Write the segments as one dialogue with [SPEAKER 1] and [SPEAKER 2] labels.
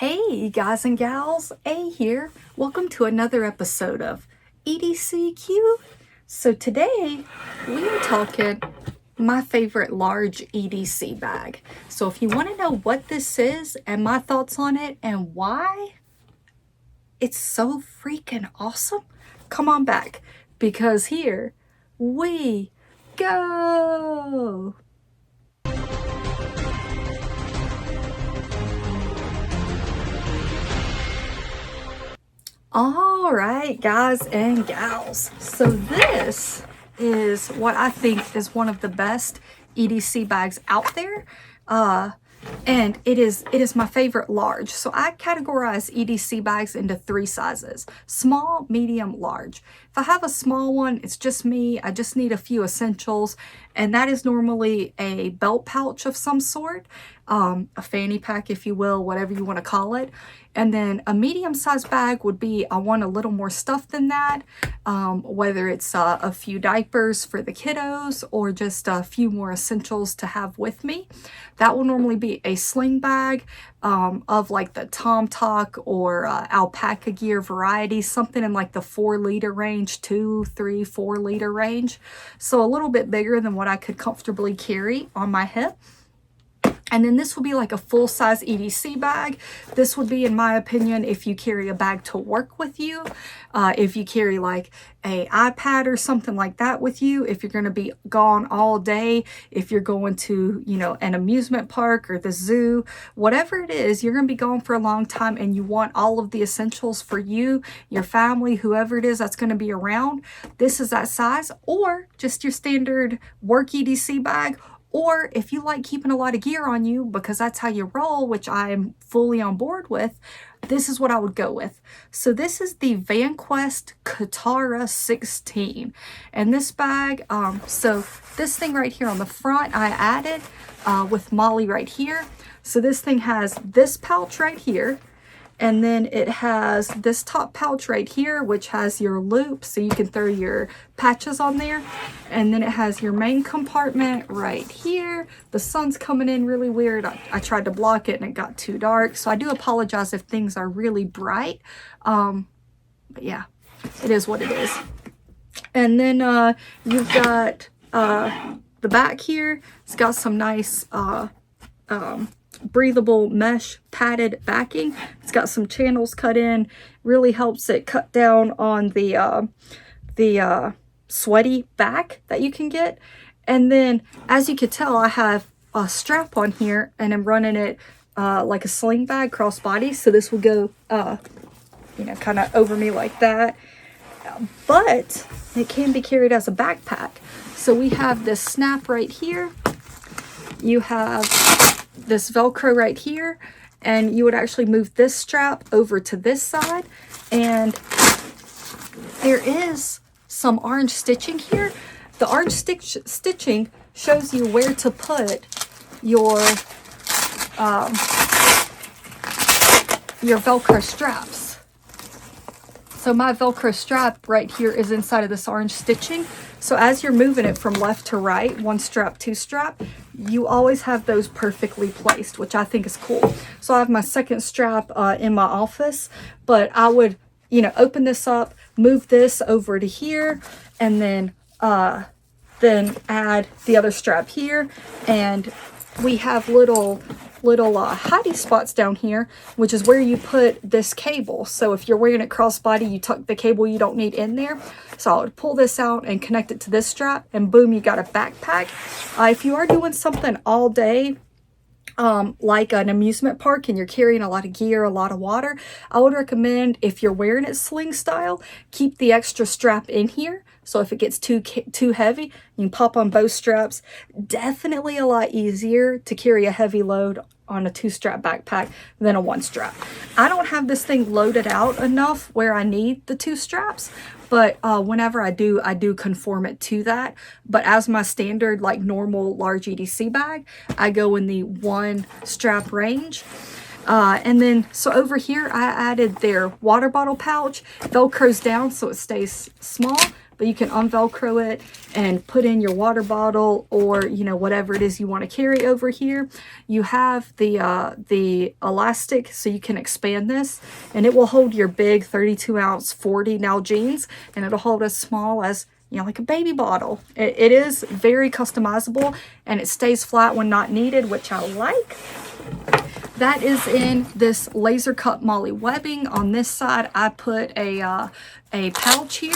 [SPEAKER 1] Hey guys and gals, A here. Welcome to another episode of EDCQ. So today we are talking my favorite large EDC bag. So if you want to know what this is and my thoughts on it and why it's so freaking awesome, come on back because here we go. All right, guys and gals. So this is what I think is one of the best EDC bags out there. And it is my favorite large. So I categorize EDC bags into 3 sizes: small, medium, large. If I have a small one, it's just me. I just need a few essentials, and that is normally a belt pouch of some sort, a fanny pack, if you will, whatever you want to call it. And then a medium-sized bag would be, I want a little more stuff than that, whether it's a few diapers for the kiddos or just a few more essentials to have with me. That will normally be a sling bag of like the Tom Talk or alpaca gear variety, something in like the 4-liter range, 2, 3, 4-liter range. So a little bit bigger than what I could comfortably carry on my hip. And then this will be like a full-size EDC bag. This would be, in my opinion, if you carry a bag to work with you, if you carry like a iPad or something like that with you, if you're going to be gone all day, if you're going to, you know, an amusement park or the zoo, whatever it is, you're going to be gone for a long time and you want all of the essentials for you, your family, whoever it is that's going to be around. This is that size, or just your standard work EDC bag. Or if you like keeping a lot of gear on you because that's how you roll, which I am fully on board with, this is what I would go with. So this is the Vanquest Katara 16. And this bag, so this thing right here on the front, I added with Molly right here. So this thing has this pouch right here. And then it has this top pouch right here, which has your loop, so you can throw your patches on there. And then it has your main compartment right here. The sun's coming in really weird. I tried to block it and it got too dark. So I do apologize if things are really bright. But yeah, it is what it is. And then you've got the back here. It's got some nice breathable mesh padded backing. It's got some channels cut in, really helps it cut down on the sweaty back that you can get. And then, as you can tell, I have a strap on here and I'm running it like a sling bag crossbody, so this will go you know, kind of over me like that, but it can be carried as a backpack. So we have this snap right here, you have this Velcro right here, and you would actually move this strap over to this side, and there is some orange stitching here. The orange stitching shows you where to put your Velcro straps. So my Velcro strap right here is inside of this orange stitching. So as you're moving it from left to right, 1 strap, 2 strap, you always have those perfectly placed, which I think is cool. So I have my second strap in my office, but I would, you know, open this up, move this over to here, and then add the other strap here. And we have little hidey spots down here, which is where you put this cable. So if you're wearing it crossbody, you tuck the cable you don't need in there. So I would pull this out and connect it to this strap, and boom, you got a backpack. If you are doing something all day, like an amusement park, and you're carrying a lot of gear, a lot of water, I would recommend, if you're wearing it sling style, keep the extra strap in here. So if it gets too heavy, you can pop on both straps. Definitely a lot easier to carry a heavy load on a 2-strap backpack than a 1-strap. I don't have this thing loaded out enough where I need the 2 straps, but whenever I do conform it to that. But as my standard, like normal large EDC bag, I go in the 1-strap range. And then, so over here, I added their water bottle pouch. Velcro's down so it stays small, but you can unvelcro it and put in your water bottle or, you know, whatever it is you want to carry over here. You have the elastic, so you can expand this, and it will hold your big 32-ounce 40 Nalgene's, and it'll hold as small as, you know, like a baby bottle. It is very customizable, and it stays flat when not needed, which I like. That is in this laser cut moly webbing. On this side, I put a pouch here,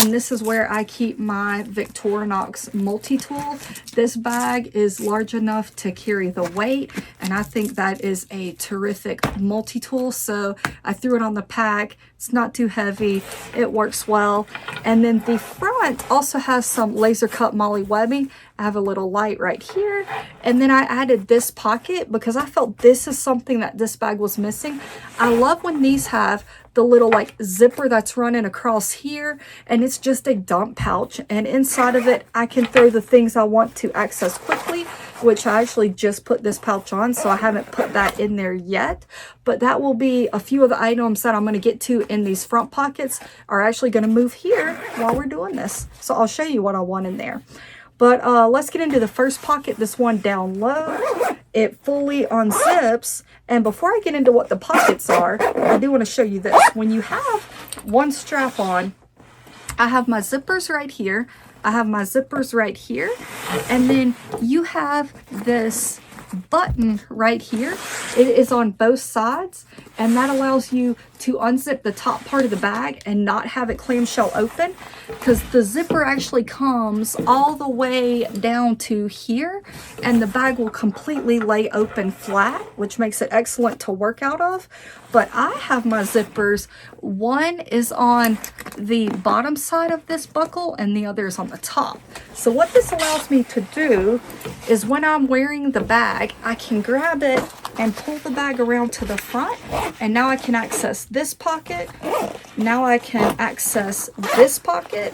[SPEAKER 1] and this is where I keep my Victorinox multi-tool. This bag is large enough to carry the weight, and I think that is a terrific multi-tool. So I threw it on the pack. It's not too heavy. It works well. And then the front also has some laser cut moly webbing. I have a little light right here. And then I added this pocket because I felt this is something that this bag was missing. I love when these have the little like zipper that's running across here, and it's just a dump pouch, and inside of it I can throw the things I want to access quickly, which I actually just put this pouch on, so I haven't put that in there yet. But that will be a few of the items that I'm going to get to in these front pockets are actually going to move here while we're doing this. So I'll show you what I want in there. But let's get into the first pocket, this one down low. It fully unzips. And before I get into what the pockets are, I do want to show you this. When you have one strap on, I have my zippers right here. I have my zippers right here. And then you have this button right here. It is on both sides, and that allows you to unzip the top part of the bag and not have it clamshell open, because the zipper actually comes all the way down to here, and the bag will completely lay open flat, which makes it excellent to work out of. But I have my zippers, one is on the bottom side of this buckle and the other is on the top. So what this allows me to do is when I'm wearing the bag, I can grab it and pull the bag around to the front, and now I can access this pocket, now I can access this pocket,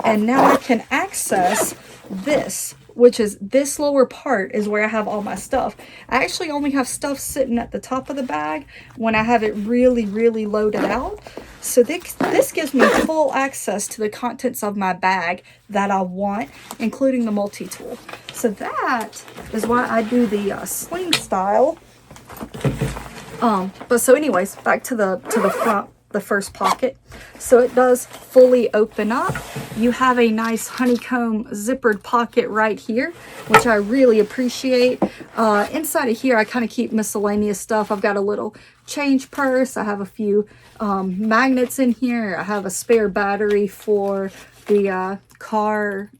[SPEAKER 1] and now I can access this, which is this lower part is where I have all my stuff. I actually only have stuff sitting at the top of the bag when I have it really, really loaded out. So this gives me full access to the contents of my bag that I want, including the multi-tool. So that is why I do the sling style. But so anyways, back to the front, the first pocket. So it does fully open up. You have a nice honeycomb zippered pocket right here, which I really appreciate. Inside of here, I kind of keep miscellaneous stuff. I've got a little change purse. I have a few magnets in here. I have a spare battery for the car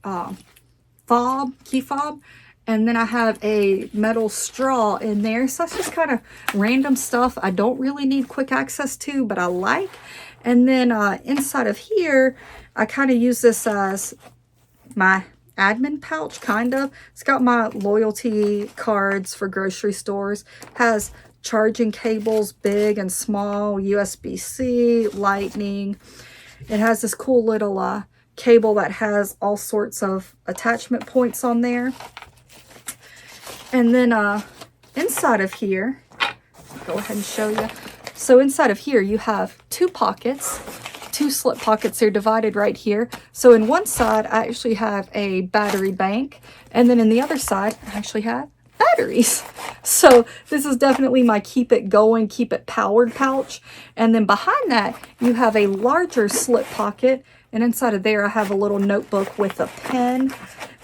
[SPEAKER 1] key fob. And then I have a metal straw in there. So that's just kind of random stuff I don't really need quick access to, but I like. And then inside of here, I kind of use this as my admin pouch, kind of. It's got my loyalty cards for grocery stores. Has charging cables, big and small, USB-C, lightning. It has this cool little cable that has all sorts of attachment points on there. And then inside of here, I'll go ahead and show you. So inside of here, you have two pockets, two slip pockets. They're divided right here. So in one side, I actually have a battery bank. And then in the other side, I actually have batteries. So this is definitely my keep it going, keep it powered pouch. And then behind that, you have a larger slip pocket. And inside of there, I have a little notebook with a pen.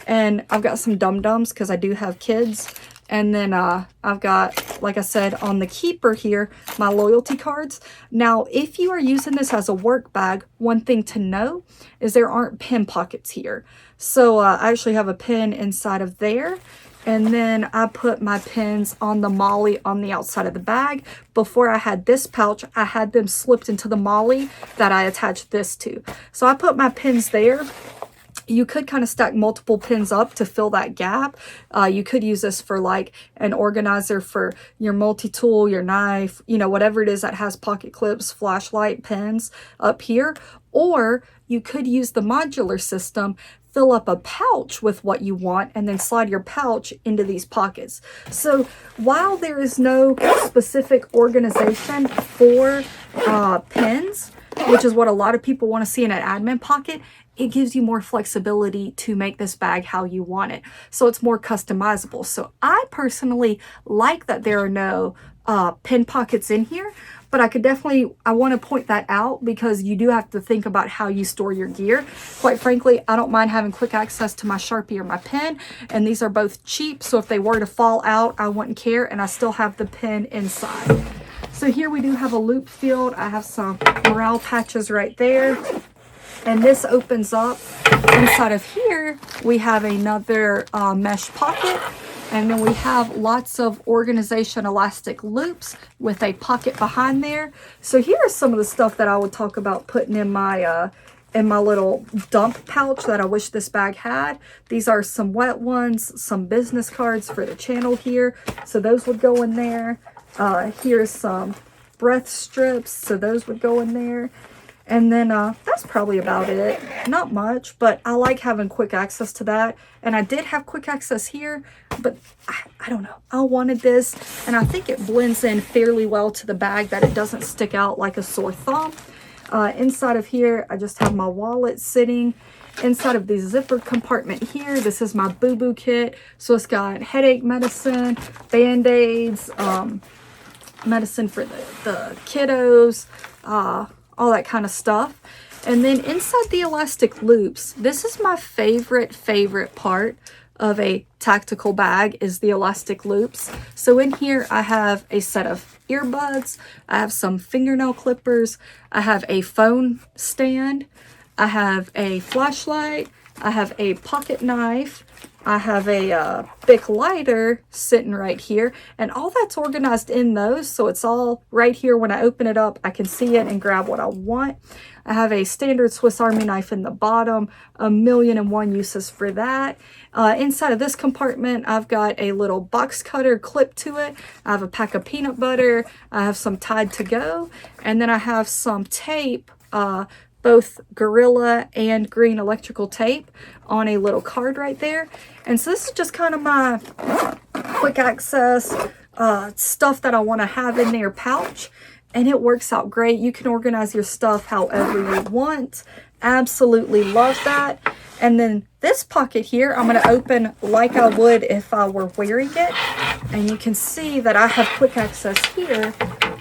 [SPEAKER 1] And I've got some dum-dums because I do have kids. And then I've got, like I said, on the keeper here, my loyalty cards. Now, if you are using this as a work bag, one thing to know is there aren't pin pockets here. So I actually have a pin inside of there. And then I put my pins on the molly on the outside of the bag. Before I had this pouch, I had them slipped into the molly that I attached this to. So I put my pins there. You could kind of stack multiple pins up to fill that gap. You could use this for like an organizer for your multi-tool, your knife, you know, whatever it is that has pocket clips, flashlight, pins up here. Or you could use the modular system, fill up a pouch with what you want, and then slide your pouch into these pockets. So while there is no specific organization for pins, which is what a lot of people want to see in an admin pocket, it gives you more flexibility to make this bag how you want it. So it's more customizable. So I personally like that there are no pin pockets in here, but I want to point that out because you do have to think about how you store your gear. Quite frankly, I don't mind having quick access to my Sharpie or my pen, and these are both cheap, so if they were to fall out, I wouldn't care, and I still have the pen inside. So here we do have a loop field. I have some morale patches right there, and this opens up. Inside of here, we have another mesh pocket. And then we have lots of organization elastic loops with a pocket behind there. So here's some of the stuff that I would talk about putting in my little dump pouch that I wish this bag had. These are some wet ones, some business cards for the channel here. So those would go in there. Here's some breath strips. So those would go in there. And then that's probably about it. Not much, but I like having quick access to that. And I did have quick access here, but I don't know. I wanted this, and I think it blends in fairly well to the bag, that it doesn't stick out like a sore thumb. Inside of here, I just have my wallet sitting. Inside of the zipper compartment here, this is my boo-boo kit. So it's got headache medicine, Band-Aids, medicine for the kiddos, all that kind of stuff. And then inside the elastic loops, this is my favorite part of a tactical bag, is the elastic loops. So in here I have a set of earbuds, I have some fingernail clippers, I have a phone stand, I have a flashlight, I have a pocket knife, I have a Bic lighter sitting right here, and all that's organized in those, so it's all right here. When I open it up, I can see it and grab what I want. I have a standard Swiss Army knife in the bottom, 1,000,001 uses for that. Inside of this compartment, I've got a little box cutter clip to it. I have a pack of peanut butter. I have some Tide to Go, and then I have some tape, both Gorilla and green electrical tape on a little card right there. And so this is just kind of my quick access stuff that I want to have in their pouch, and it works out great. You can organize your stuff however you want. Absolutely love that. And then this pocket here, I'm going to open like I would if I were wearing it. And you can see that I have quick access here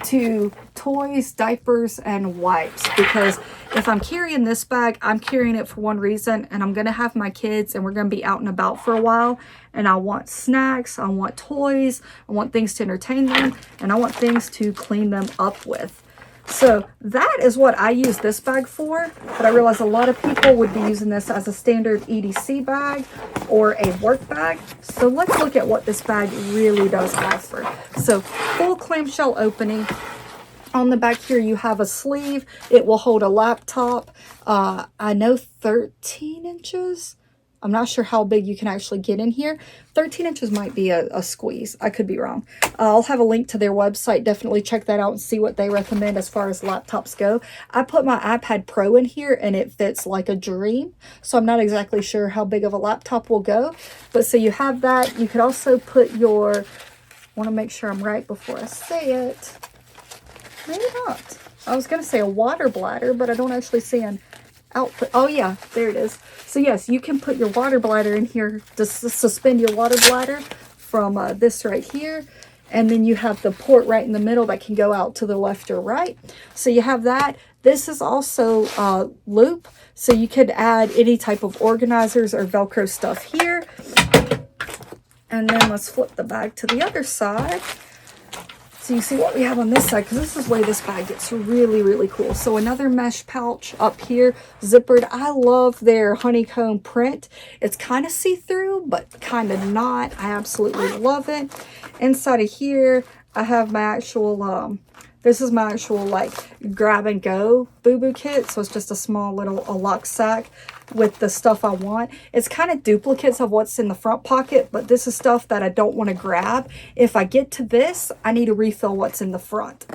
[SPEAKER 1] to toys, diapers, and wipes, because if I'm carrying this bag, I'm carrying it for one reason, and I'm going to have my kids and we're going to be out and about for a while, and I want snacks, I want toys, I want things to entertain them, and I want things to clean them up with. So that is what I use this bag for, but I realize a lot of people would be using this as a standard EDC bag or a work bag. So let's look at what this bag really does offer. So full clamshell opening. On the back here, you have a sleeve. It will hold a laptop. I know 13 inches. I'm not sure how big you can actually get in here. 13 inches might be a squeeze. I could be wrong. I'll have a link to their website. Definitely check that out and see what they recommend as far as laptops go. I put my iPad Pro in here and it fits like a dream. So I'm not exactly sure how big of a laptop will go. But so you have that. You could also put your, want to make sure I'm right before I say it. Maybe not. I was going to say a water bladder, but I don't actually see an output. Oh yeah, there it is. So yes, you can put your water bladder in here to suspend your water bladder from this right here. And then you have the port right in the middle that can go out to the left or right. So you have that. This is also loop. So you could add any type of organizers or Velcro stuff here. And then let's flip the bag to the other side. So you see what we have on this side, because this is where this bag gets really, really cool. So another mesh pouch up here, zippered. I love their honeycomb print. It's kind of see-through, but kind of not. I absolutely love it. Inside of here, I have my actual, this is my actual like grab and go boo-boo kit. So it's just a small little lock sack with the stuff I want. It's kind of duplicates of what's in the front pocket, but this is stuff that I don't want to grab. If I get to this, I need to refill what's in the front.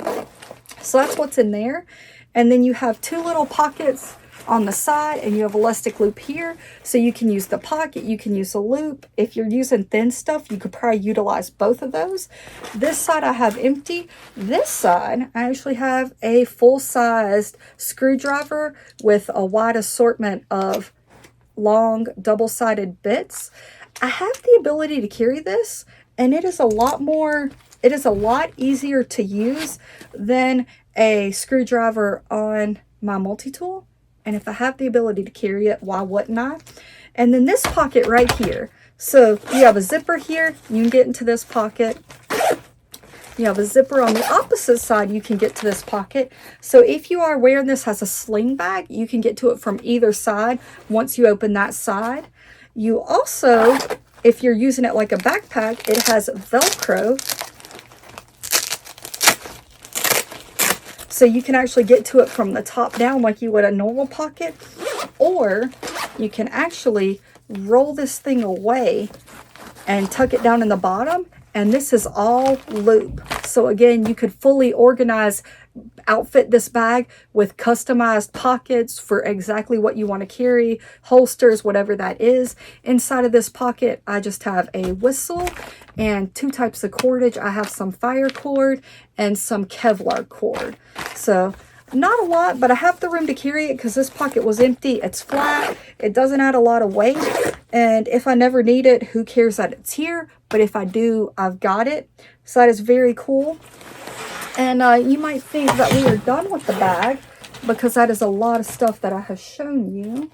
[SPEAKER 1] So that's what's in there. And then you have two little pockets on the side, and you have elastic loop here. So you can use the pocket, you can use a loop. If you're using thin stuff, you could probably utilize both of those. This side I have empty. This side, I actually have a full-sized screwdriver with a wide assortment of long double-sided bits. I have the ability to carry this, and it is a lot easier to use than a screwdriver on my multi-tool. And if I have the ability to carry it, why wouldn't I? And then this pocket right here. So you have a zipper here, you can get into this pocket. You have a zipper on the opposite side, you can get to this pocket. So if you are wearing this as a sling bag, you can get to it from either side once you open that side. You also, if you're using it like a backpack, it has Velcro. So you can actually get to it from the top down like you would a normal pocket. Or you can actually roll this thing away and tuck it down in the bottom. And this is all loop. So again, you could fully outfit this bag with customized pockets for exactly what you want to carry, holsters, whatever that is. Inside of this pocket, I just have a whistle and 2 types of cordage. I have some fire cord and some Kevlar cord. So not a lot, but I have the room to carry it because this pocket was empty. It's flat. It doesn't add a lot of weight. And if I never need it, who cares that it's here? But if I do, I've got it. So that is very cool. And you might think that we are done with the bag because that is a lot of stuff that I have shown you.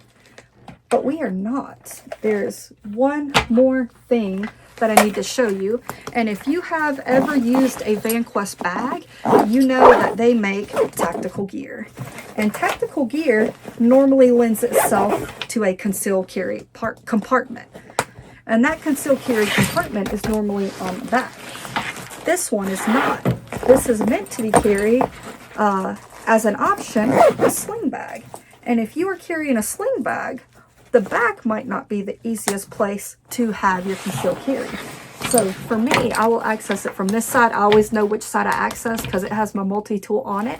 [SPEAKER 1] But we are not. There's one more thing that I need to show you. And if you have ever used a Vanquest bag, you know that they make tactical gear. And tactical gear normally lends itself to a concealed carry compartment. And that concealed carry compartment is normally on the back. This one is not. This is meant to be carried as an option, a sling bag. And if you are carrying a sling bag, the back might not be the easiest place to have your concealed carry. So for me, I will access it from this side. I always know which side I access because it has my multi-tool on it.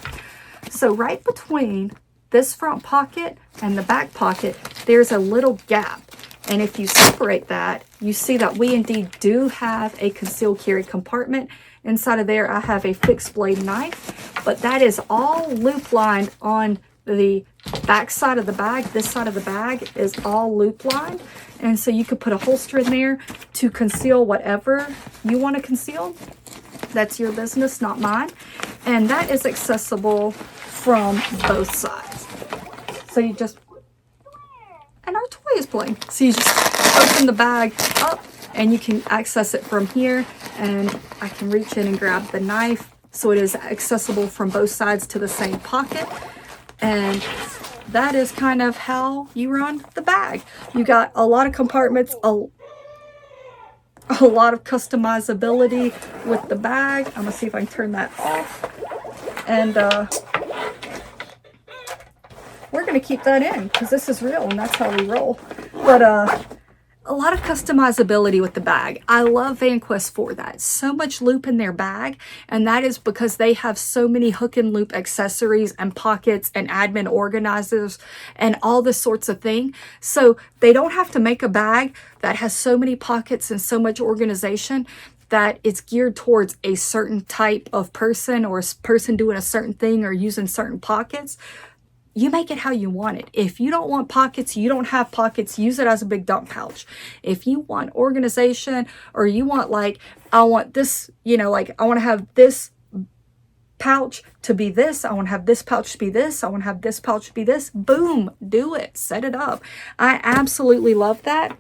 [SPEAKER 1] So right between this front pocket and the back pocket, there's a little gap. And if you separate that, you see that we indeed do have a concealed carry compartment. Inside of there, I have a fixed blade knife, but that is all loop lined on the back side of the bag. This side of the bag is all loop lined, and so you could put a holster in there to conceal whatever you want to conceal. That's your business, not mine. And that is accessible from both sides. So you just, and our toy is playing. So you just open the bag up and you can access it from here, and I can reach in and grab the knife. So it is accessible from both sides to the same pocket. And that is kind of how you run the bag. You got a lot of compartments, a lot of customizability with the bag. I'm gonna see if I can turn that off. And we're gonna keep that in because this is real and that's how we roll. But a lot of customizability with the bag. I love Vanquest for that. So much loop in their bag, and that is because they have so many hook and loop accessories and pockets and admin organizers and all this sorts of thing. So they don't have to make a bag that has so many pockets and so much organization that it's geared towards a certain type of person or a person doing a certain thing or using certain pockets. You make it how you want it. If you don't want pockets, you don't have pockets, use it as a big dump pouch. If you want organization, or you want like, I want this, you know, like I want to have this pouch to be this, I want to have this pouch to be this, I want to have this pouch to be this, boom, do it, set it up. I absolutely love that.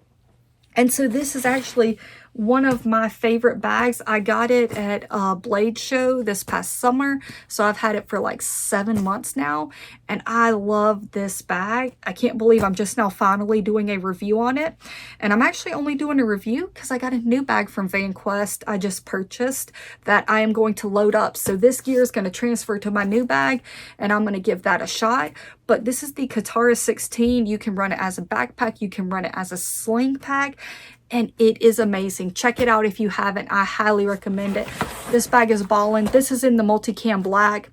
[SPEAKER 1] And so this is actually one of my favorite bags. I got it at a Blade show this past summer, so I've had it for like 7 months now, and I love this bag. I can't believe I'm just now finally doing a review on it, and I'm actually only doing a review because I got a new bag from Vanquest I just purchased that I am going to load up. So this gear is going to transfer to my new bag, and I'm going to give that a shot. But this is the Katara 16. You can run it as a backpack, you can run it as a sling pack, and it is amazing. Check it out if you haven't. I highly recommend it. This bag is ballin'. This is in the multicam black.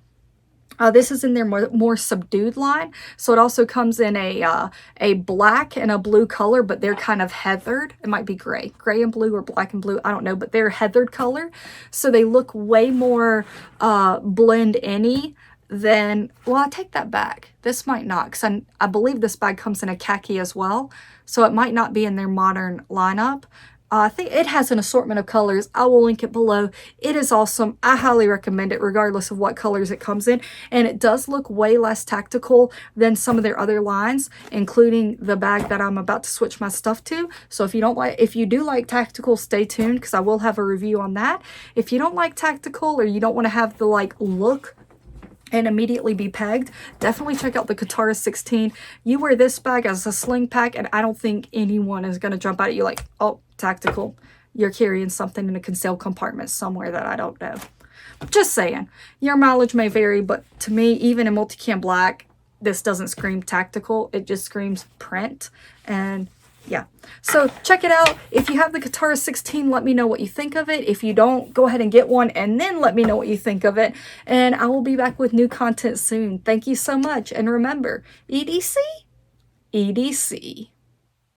[SPEAKER 1] This is in their more subdued line. So it also comes in a black and a blue color, but they're kind of heathered. It might be gray and blue, or black and blue. I don't know, but they're heathered color. So they look way more blend-in-y than, well, I take that back. This might not, because I believe this bag comes in a khaki as well. So it might not be in their modern lineup. I think it has an assortment of colors. I will link it below. It is awesome. I highly recommend it regardless of what colors it comes in. And it does look way less tactical than some of their other lines, including the bag that I'm about to switch my stuff to. So if you do like tactical, stay tuned, because I will have a review on that. If you don't like tactical, or you don't want to have the like look and immediately be pegged, definitely check out the Katara 16. You wear this bag as a sling pack, and I don't think anyone is going to jump out at you like, oh, tactical. You're carrying something in a concealed compartment somewhere that I don't know. Just saying. Your mileage may vary, but to me, even in multicam black, this doesn't scream tactical. It just screams print. And yeah, so check it out. If you have the Katara 16, let me know what you think of it. If you don't, go ahead and get one, and then let me know what you think of it. And I will be back with new content soon. Thank you so much. And remember, EDC, EDC.